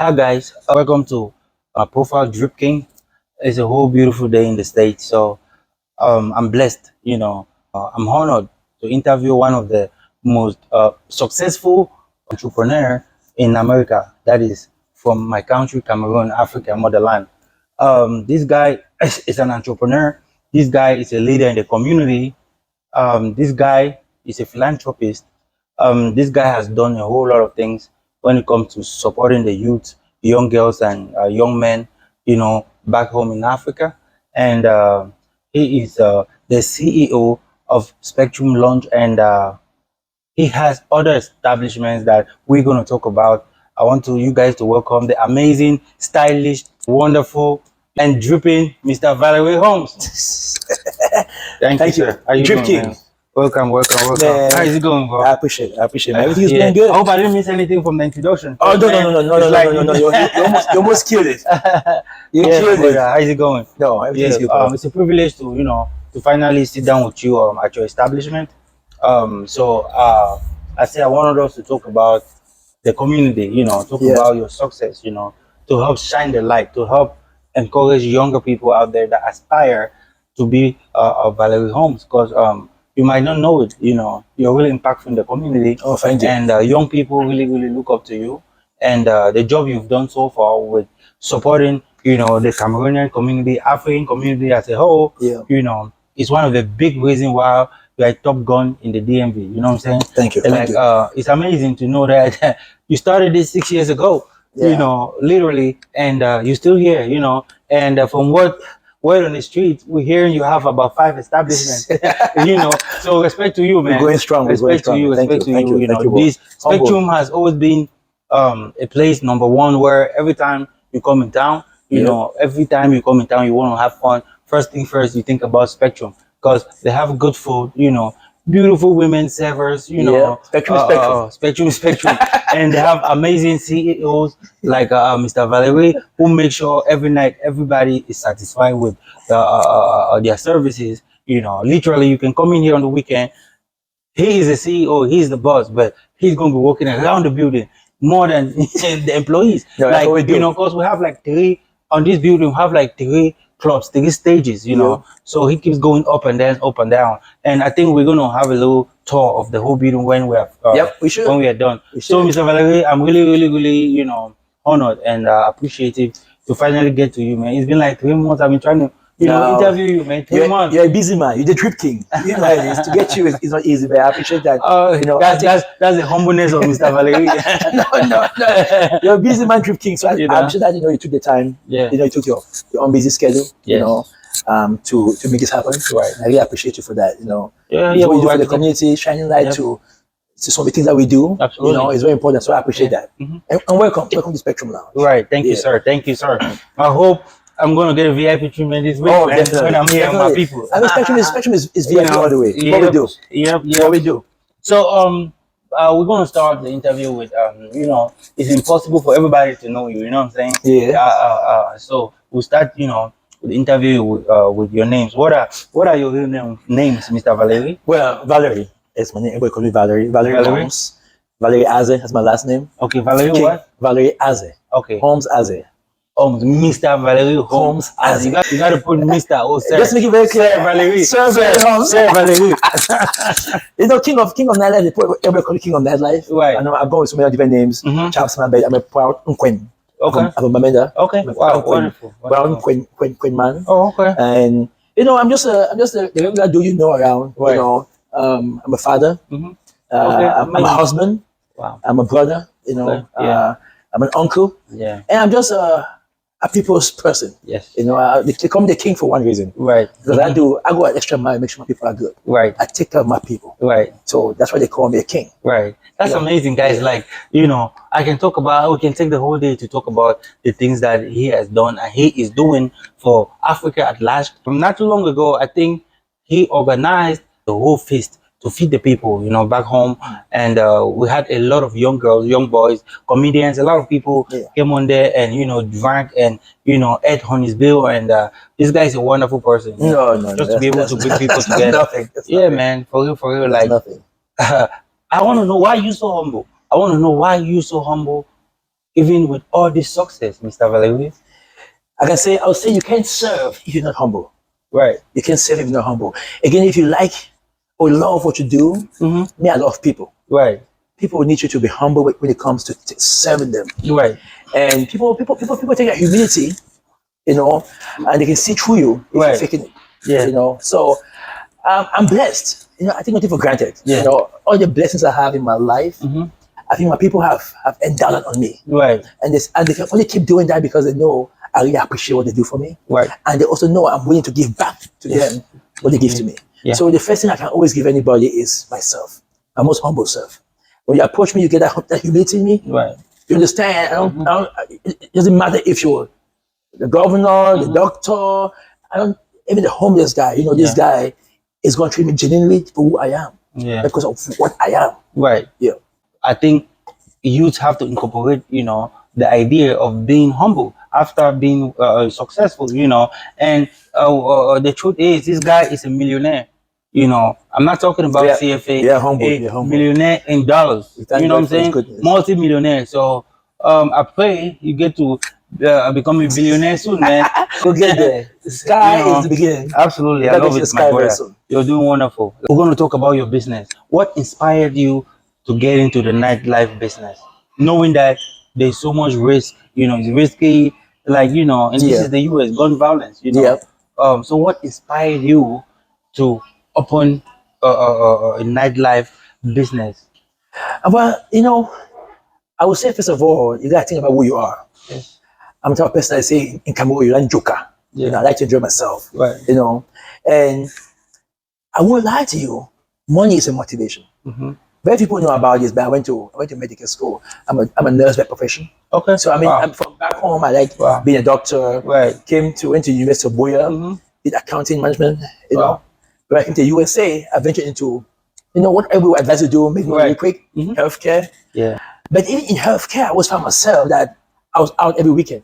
Hi guys, welcome to Profile Drip King. It's a whole beautiful day in the States, so I'm blessed. I'm honored to interview one of the most successful entrepreneur in America. That is from my country, Cameroon, Africa, motherland. This guy is an entrepreneur. This guy is a leader in the community. This guy is a philanthropist. This guy has done a whole lot of things when it comes to supporting the youth, young girls, and young men, back home in Africa. And he is the CEO of Spectrum Lounge, and he has other establishments that we're going to talk about. I want you guys to welcome the amazing, stylish, wonderful, and dripping Mr. Valery Holmes. Thank you, sir. How you Drip doing, King. man? Welcome. Man, How is it going, bro? I appreciate it. Everything's Yeah. going good. I hope I didn't miss anything from the introduction. Oh, no. It's like- You almost killed it. You Yeah, killed but, it. how's it going? No, everything's good. It's a privilege to finally sit down with you at your establishment. I say I wanted us to talk about the community, talk Yeah. about your success, to help shine the light, to help encourage younger people out there that aspire to be Valery Holmes, because you might not know it, you're really impactful in the community. Oh, thank you. And young people really look up to you, and the job you've done so far with supporting the Cameroonian community, African community as a whole, Yeah. is one of the big reasons why you're a top gun in the DMV. You know what I'm saying? Thank you. Thank you. It's amazing to know that you started this 6 years ago, Yeah. literally, and you're still here, and from what word on the street, we're hearing you have about 5 establishments, so respect to you, man. We're going strong. Respect to you. Thank you. Thank you. This Humble. Spectrum has always been a place number one where every time you come in town, every time you come in town, you want to have fun. First thing first, you think about Spectrum because they have good food, beautiful women servers, Spectrum, and they have amazing CEOs like Mr. Valery, who make sure every night everybody is satisfied with their services. Literally, you can come in here on the weekend. He is the CEO, he's the boss, but he's going to be working around the building more than the employees. Yeah, that's what we do. Because we have like on this building, we have like 3 clubs, 3 stages, So he keeps going up and down. And I think we're going to have a little tour of the whole building when we are we should. when we are done. We So, should. Mr. Valery, I'm really, honored and appreciative to finally get to you, man. It's been like 3 months. I've been trying to No. interview you, man. 3 months. You're a busy man. You're the Drip King. You know how it is. To get you is not easy, but I appreciate that. That's the humbleness of Mr. Valery. no. You're a busy man, Drip King. So I'm sure that you took the time. Yeah. You took your own busy schedule. Yes. To make this happen. Right. I really appreciate you for that. Yeah, It's what we do for the welcome. community, shining light Yep. to some of the things that we do. Absolutely. It's very important. So I appreciate that. Mhm. And welcome to Spectrum Lounge. Right. Thank you, Yeah. sir. Thank you, sir. I hope I'm gonna get a VIP treatment this week, man, when I'm here with my people. I mean, Spectrum is VIP all the way. What we do. Yep. What we do. So we're gonna start the interview with it's impossible for everybody to know you. You know what I'm saying? Yeah. So we'll start with the interview with your names. What are your real names, Mr. Valery? Well, Valery is my name. Everybody calls me Valery. Valery Holmes. Valery Aze is my last name. Okay, Valery King. what? Valery Aze. Okay. Holmes Aze. Mr. Valery Holmes. As You got to put Mr. or sir. Just make it very clear. Sir Valery. Sir Valery Holmes. Sir Valery. King of Nightlife. Everybody call me King of Nightlife. Right. I know I've gone with so many different names. Mhm. Charles Mambed. I'm a proud Queen. Okay. I'm a Mamenda. Okay. I'm a Wow. proud Queen. Wonderful. Brown Queen man. Oh, okay. And I'm just a the regular dude around. Right. I'm a father. Mhm. I'm a husband. Wow. I'm a brother. Okay. Yeah. I'm an uncle, Yeah. and I'm just a people's person. Yes. They call me the king for one reason. Right. Because I go an extra mile, make sure my people are good. Right. I take care of my people, Right. so that's why they call me a king. Right. That's amazing, guys. Like, we can take the whole day to talk about the things that he has done and he is doing for Africa at large. From not too long ago, I think he organized the whole feast to feed the people, back home. And we had a lot of young girls, young boys, comedians, a lot of people came on there and, drank and, ate on his bill. And this guy is a wonderful person. Just to be able to bring people together. Nothing. Yeah, man. For real. Like, nothing. I want to know why you so humble. I want to know why you so humble. even with all this success, Mr. Valery? I would say you can't serve if you're not humble. Right. You can't serve if you're not humble. Again, if you like or love what you do, me, I love people. Right. People need you to be humble when it comes to serving them. Right. And people take that humility, you know, and they can see through you if Right. you're faking it. Yeah. You know, so I'm blessed. You know, I take nothing for granted. Yeah. You know, all the blessings I have in my life, I think my people have endowed it on me. Right. And they can only keep doing that because they know I really appreciate what they do for me. Right. And they also know I'm willing to give back to them what they give to me. Yeah. So the first thing I can always give anybody is myself, my most humble self. When you approach me, you get that humility in me. Right. You understand? It doesn't matter if you're the governor, the doctor, even the homeless guy. You know, this guy is going to treat me genuinely for who I am. Yeah. Because of what I am. Right. Yeah. I think youth have to incorporate, you know, the idea of being humble after being successful, you know. And the truth is, this guy is a millionaire. You know, I'm not talking about CFA. Yeah, humble. Millionaire in dollars. You know what I'm saying? Multi-millionaire. So I pray you get to become a billionaire soon, man. We'll get there. The sky is the beginning. Absolutely. I love it, my brother. You're doing wonderful. We're going to talk about your business. What inspired you to get into the nightlife business? Knowing that there's so much risk, you know, it's risky, like, you know, and this is the US, gun violence, you know. So what inspired you to open a nightlife business? Well, you know, I would say, first of all, you got to think about who you are. Yes. I'm the type of person I say in Cameroon, you're not joker. Yeah. You know, I like to enjoy myself. Right. You know, and I won't lie to you, money is a motivation. Very people know about this, but I went to medical school. I'm a nurse by profession. Okay. So I mean, I'm from back home. I like being a doctor. Right. Went to University of Boya, did accounting management. You know, but I came to USA. I ventured into, you know, what every advisor do, make money really quick, healthcare. Yeah. But even in healthcare, I always found myself that I was out every weekend.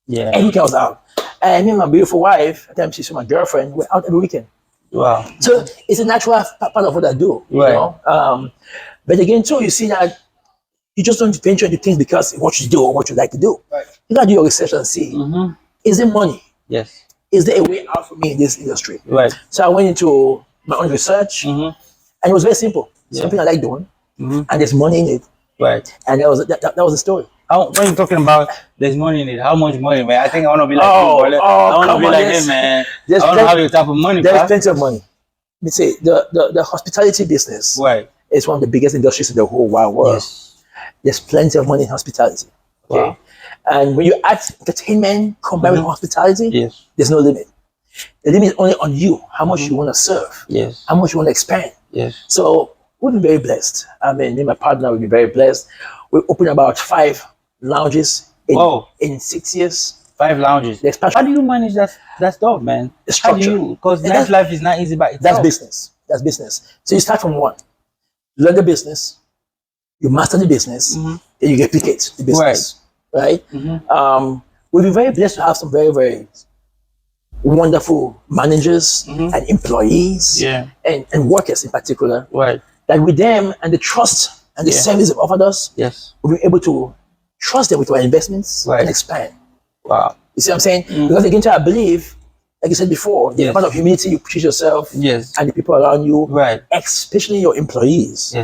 Yeah. Every weekend I was out. And me and my beautiful wife, at the time she's my girlfriend, we're out every weekend. Wow. So it's a natural part of what I do. You know? But again, too, you see that you just don't venture into things because of what you do or what you like to do. Right. You gotta do your research and see, is there money? Yes. Is there a way out for me in this industry? Right. So I went into my own research, and it was very simple. Something I like doing, and there's money in it. Right. And that was the story. When you're talking about there's money in it, how much money, man? I think I want to be like you, I want to be like him, man. I want to have your type of money. There's plenty of money. Let me say, the hospitality business is one of the biggest industries in the whole wide world. Yes. There's plenty of money in hospitality. Okay. Wow. And when you add entertainment combined with hospitality, there's no limit. The limit is only on you, how much you want to serve, how much you want to expand. So we've been very blessed. I mean, me and my partner, we've been very blessed. We opened about 5 lounges in 6 years. 5 lounges. How do you manage that stuff, man? The structure. Because nightlife is not easy by itself. That's business. So you start from one. You learn the business. You master the business. Then you replicate the business. Right? We've been very blessed to have some very, very wonderful managers and employees and workers in particular. Right. That with them and the trust and the service they've offered us, we've been able to trust them with our investments and expand. Wow. You see what I'm saying? Because again, I believe, like you said before, the amount of humility you push yourself and the people around you, especially your employees,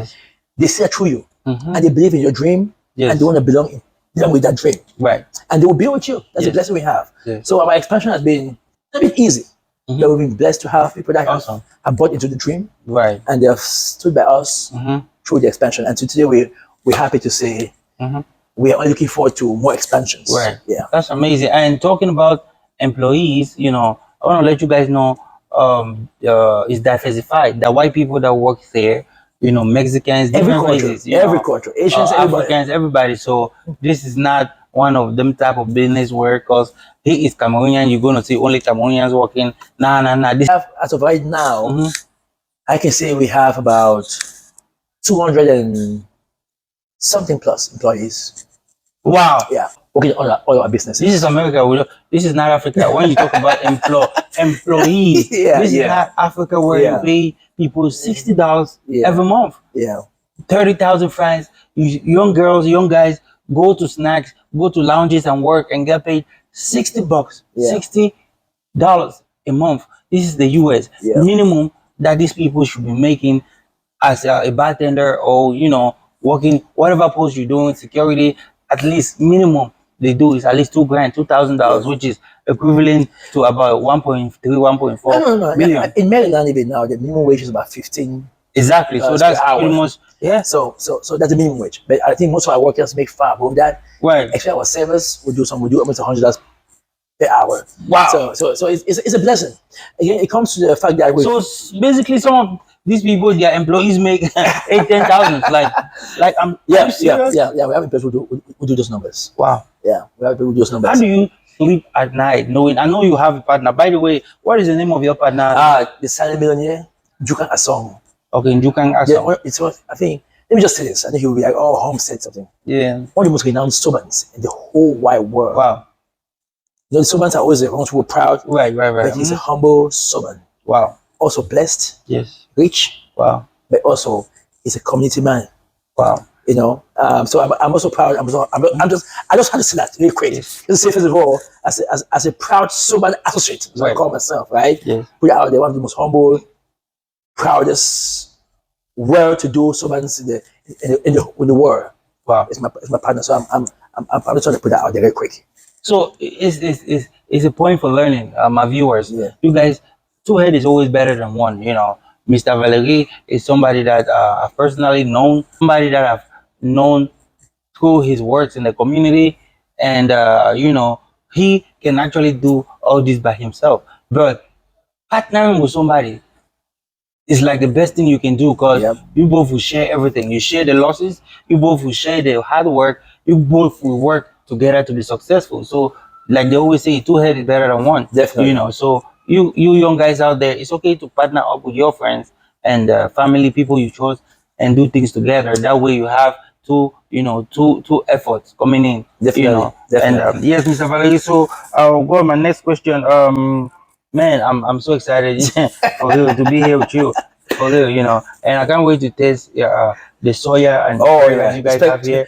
they see that through you and they believe in your dream and they want to belong with that dream. Right. And they will be with you. That's the blessing we have. So our expansion has been a bit easy. But we've been blessed to have people that have bought into the dream. Right. And they have stood by us through the expansion. And today we're happy to say we are looking forward to more expansions. Right. Yeah. That's amazing. And talking about employees, you know, I want to let you guys know it's diversified. The white people that work there, you know, Mexicans, different races, every culture, Asians, Africans, everybody. So this is not one of them type of business where, because he is Cameroonian, you're going to see only Cameroonians working. Nah. This as of right now, I can say we have about 200 and something plus employees. Wow. Yeah. Working on all our businesses. This is America. This is not Africa. When you talk about employees, this is not Africa where you pay people $60 every month. Yeah. 30,000 francs. Young girls, young guys go to snacks, go to lounges and work and get paid $60, Yeah. $60 a month. This is the US Yeah. minimum that these people should be making as a bartender, or working whatever post you're doing, security. At least minimum they do is at least $2,000, $2,000, which is equivalent to about 1.3, 1.4 No. million. In Maryland, even now, the minimum wage is about 15. Exactly. So that's pretty much, yeah. So that's the minimum wage. But I think most of our workers make far above that. Right. Actually, our servers we do almost $100 per hour. Wow. So it's a blessing. Again, it comes to the fact that we. So basically, some of these people, their employees make 8,000, 10,000. Like I'm. Yeah. We have people who do those numbers. Wow. Yeah, we have people who do those numbers. How do you sleep at night knowing? I know you have a partner. By the way, what is the name of your partner? The silent millionaire, Jukan Asong. Okay, Jukan Asong. Yeah, it's what I think. Let me just say this. I think he will be like, "Oh, Holmes said something." Yeah. One of the most renowned servants in the whole wide world. Wow. You know, the servants are always the ones who are proud. Right. But he's a humble servant. Wow. Also blessed. Yes. Rich. Wow. But also, he's a community man. Wow. You know, so I'm also proud. I just had to say that really quick. Yes. Just say first of all, as a proud servant associate, as I call myself, right? Yes. Put it out there, one of the most humble, proudest, well-to-do servants in the world. Wow. It's my partner. So I'm just trying to put that out there very quick. So it's a point for learning, my viewers. Yeah. You guys, two head is always better than one. You know, Mr. Valery is somebody that I've personally known, somebody that I've known through his works in the community, and he can actually do all this by himself. But partnering with somebody is like the best thing you can do, because you both will share everything. You share the losses, you both will share the hard work, you both will work together to be successful. So like they always say, two head is better than one. Definitely. So you young guys out there, it's okay to partner up with your friends and family, people you chose, and do things together. That way you have two efforts coming in. Definitely. And yes, Mr. Valery, so I'll go on my next question. Man, I'm so excited for real to be here with you, for real, and I can't wait to taste the soya and that you guys have here.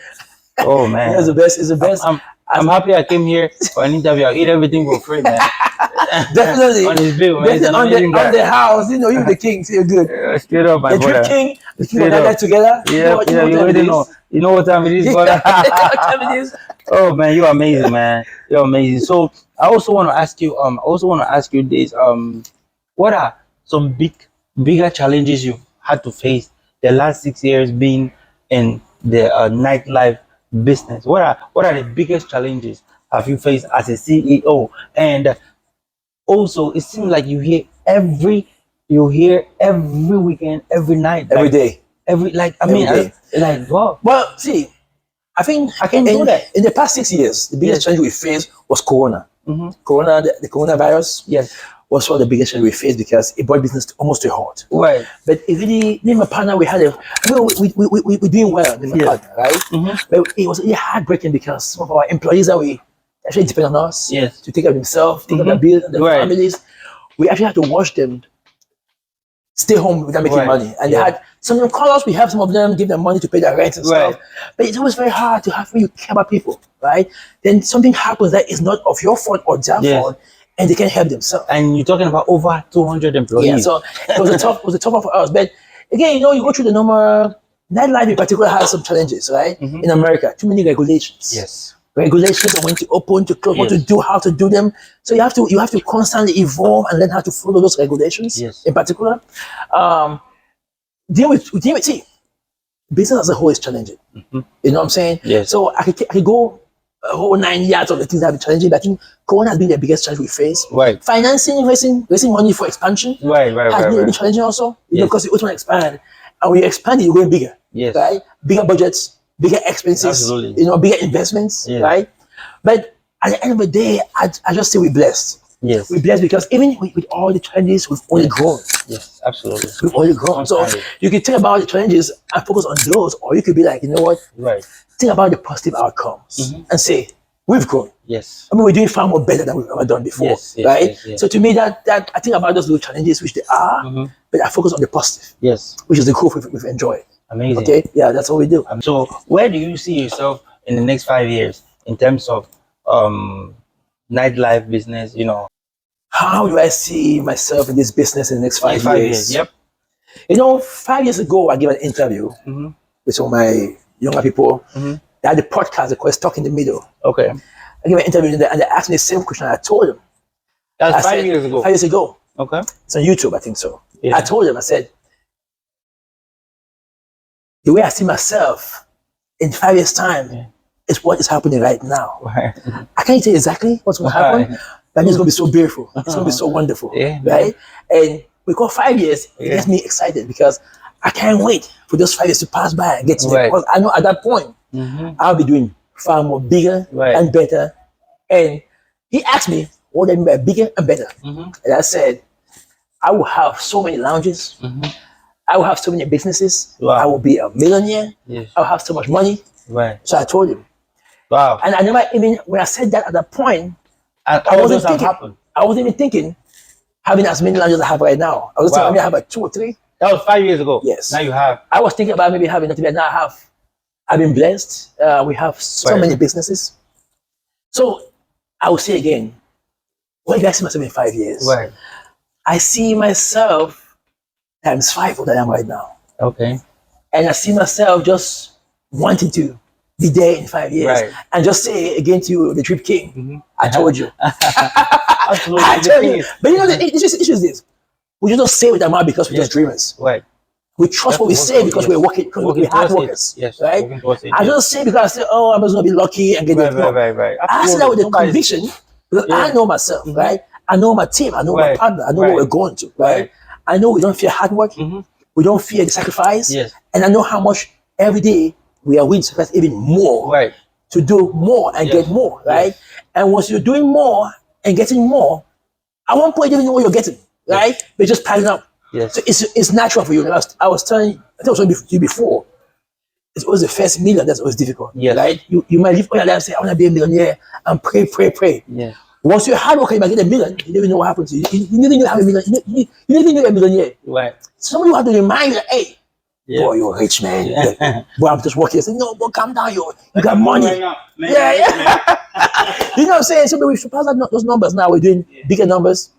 Oh man, it's the best. It's the best. I'm happy I came here for an interview. I'll eat everything for free, man. Definitely. On his bill, man. On the house, you're the king, so you're good. Straight up, my the brother. Drip King, the king of that together. Yeah, you already know. You know what time it is, brother. Oh man, you're amazing, man. You're amazing. So I also want to ask you, this. What are some bigger challenges you've had to face the last 6 years being in the nightlife business? What are the biggest challenges have you faced as a CEO? And also, it seems like you hear every weekend, every night, every day, wow. Well, see, I think I can do that. In the past 6 years, the biggest challenge we faced was Corona. Corona, the coronavirus. Yes. Was one of the biggest challenge we faced because it brought business almost to a halt. Right. But it really, me and my partner, we're doing well with my partner, right? But it was really heartbreaking because some of our employees that we actually depend on us to take care of themselves, take care of their bills, and their families. We actually had to watch them stay home without making money. And they had some of them call us, we have some of them, give them money to pay their rent and stuff. But it's always very hard to have when you care about people, right? Then something happens that is not of your fault or their fault, and they can't help themselves. And you're talking about over 200 employees. Yeah, so it was a tough one for us. But again, you go through the normal, nightlife in particular has some challenges, right? In America, too many regulations. Yes. Regulations on when to open, to close, what to do, how to do them. So you have to constantly evolve and learn how to follow those regulations. Yes. In particular, dealing with business as a whole is challenging. You know what I'm saying? Yes. So I could go a whole 9 yards of the things that have been challenging. But I think Corona has been the biggest challenge we face. Right. Financing, raising money for expansion. Right. Has been really challenging also. Because you always want to expand, and when you expand, you're going bigger. Yes. Right. Bigger budgets, bigger expenses. Absolutely. Bigger investments. Right. But at the end of the day, I just say we're blessed. Yes. We're blessed because even with all the challenges, we've only grown. Yes, absolutely. We've only grown. So you can think about the challenges and focus on those, or you could be like, you know what? Right. Think about the positive outcomes and say, we've grown. Yes. I mean, we're doing far more better than we've ever done before. Yes, right? Yes. So to me, that I think about those little challenges, which they are, but I focus on the positive. Yes. Which is the growth we've enjoyed. Amazing. Okay? Yeah, that's what we do. So where do you see yourself in the next 5 years in terms of nightlife business? How do I see myself in this business in the next 5 years? Yep. 5 years ago, I gave an interview with some of my younger people. They had the podcast, they call it Stuck in the Middle. Okay. I gave an interview and they asked me the same question. I told them. That's 5 years ago. 5 years ago. Okay. It's on YouTube, I think so. Yeah. I told them, I said, the way I see myself in 5 years' time is what is happening right now. Right. I can't tell you exactly what's going to happen, but it's going to be so beautiful. It's going to be so wonderful. Yeah. Right? And because 5 years, it gets me excited because I can't wait for those 5 years to pass by and get to there. Because I know at that point, I'll be doing far more bigger and better. And he asked me, what do I mean by bigger and better? And I said, I will have so many lounges. I will have so many businesses. Wow. I will be a millionaire. Yes. I'll have so much money. Right. So I told him. Wow. And I never even, when I said that at that point, And I all wasn't those have thinking, happened. I wasn't even thinking having as many lounges as I have right now. I was thinking maybe I have like 2 or 3. That was 5 years ago. Yes. Now you have. I was thinking about maybe having nothing, but now I've been blessed. We have so many businesses. So I will say again, what do I see myself in 5 years? Right. I see myself times 5 of that I am right now. Okay. And I see myself just wanting to be there in 5 years. Right. And just say again to you, the Drip King, I told you. Absolutely. I tell you. But the issue is this. We just don't say with our mouth because we're just dreamers. Right. We trust what we say because we're working, because we're hard workers. Yes. Right? I don't say because I say, oh, I'm just going to be lucky and get it. Right. I say that with the conviction because I know myself, right? I know my team. I know my partner. I know what we're going to, right? I know we don't fear hard work. We don't fear the sacrifice. Yes. And I know how much every day we are willing to sacrifice even more to do more and get more, right? And once you're doing more and getting more, at one point you don't even know what you're getting, right? But just piling up. Yes. So it's natural for you. I was telling you, I think I was telling you before, it's always the first million that's always difficult. Yes. Right? You might live all your life and say, I want to be a millionaire and pray. Yeah. Once you're hard worker, you might get a million. You don't even know what happens to you. You didn't even have a million. You didn't even know a millionaire. Right. Somebody will have to remind you, hey, boy, you're rich, man. Yeah. Boy, I'm just working. I say, no, boy, calm down. You got money. Right now, man. You know what I'm saying? So we surpass those numbers now. We're doing bigger numbers.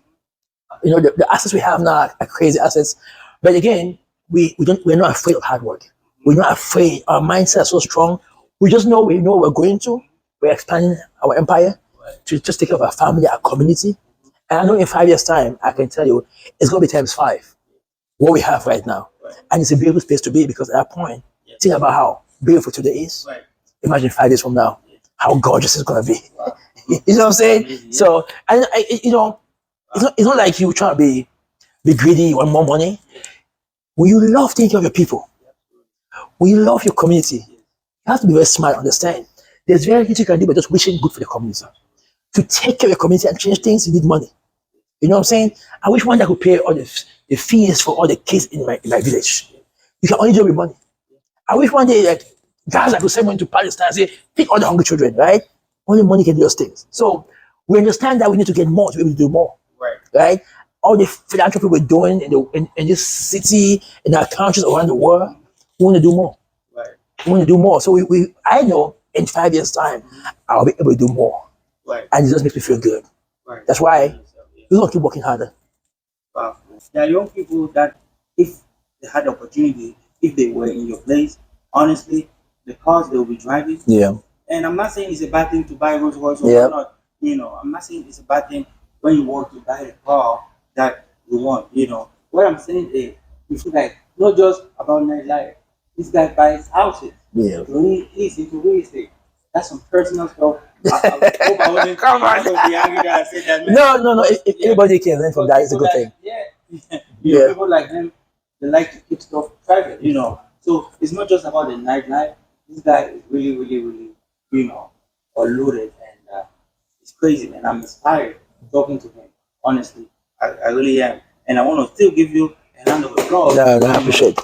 The assets we have now are crazy assets. But again, we're not afraid of hard work. We're not afraid. Our mindset is so strong. We know what we're going to. We're expanding our empire to just take care of our family, our community. And I know in 5 years' time, I can tell you, it's going to be times 5 what we have right now. And it's a beautiful space to be because at that point, think about how beautiful today is. Imagine 5 years from now, how gorgeous it's going to be. You know what I'm saying? So, it's not like you trying to be greedy, you want more money. When you love taking care of your people, when you love your community, you have to be very smart, understand. There's very little you can do but just wishing good for the community. To take care of your community and change things, you need money. You know what I'm saying? I wish one day I could pay all the fees for all the kids in my village. You can only do it with money. I wish one day like Gaza could send money to Palestine and say, pick all the hungry children, right? Only money can do those things. So we understand that we need to get more to be able to do more. Right? All the philanthropy we're doing in this city, in our countries around the world, we want to do more. We want to do more. So I know in 5 years' time, I'll be able to do more. And it just makes me feel good. That's why we're going to keep working harder. Wow. There are young people that, if they had the opportunity, if they were in your place, honestly, the cars they will be driving. Yeah. And I'm not saying it's a bad thing to buy Rolls Royce or not. I'm not saying it's a bad thing when you want to buy a car that you want. What I'm saying is, you feel like not just about nightlife. This guy buys houses. Yeah. He's into real estate. That's some personal stuff. I hope I wasn't Come on. be angry that I said that. Man. No. If anybody can learn from that, it's a good thing. People like him, they like to keep stuff private. So it's not just about the nightlife. This guy is really, really, really, loaded, and it's crazy, man. I'm inspired talking to him. Honestly, I really am, and I want to still give you a round of applause. No, I appreciate.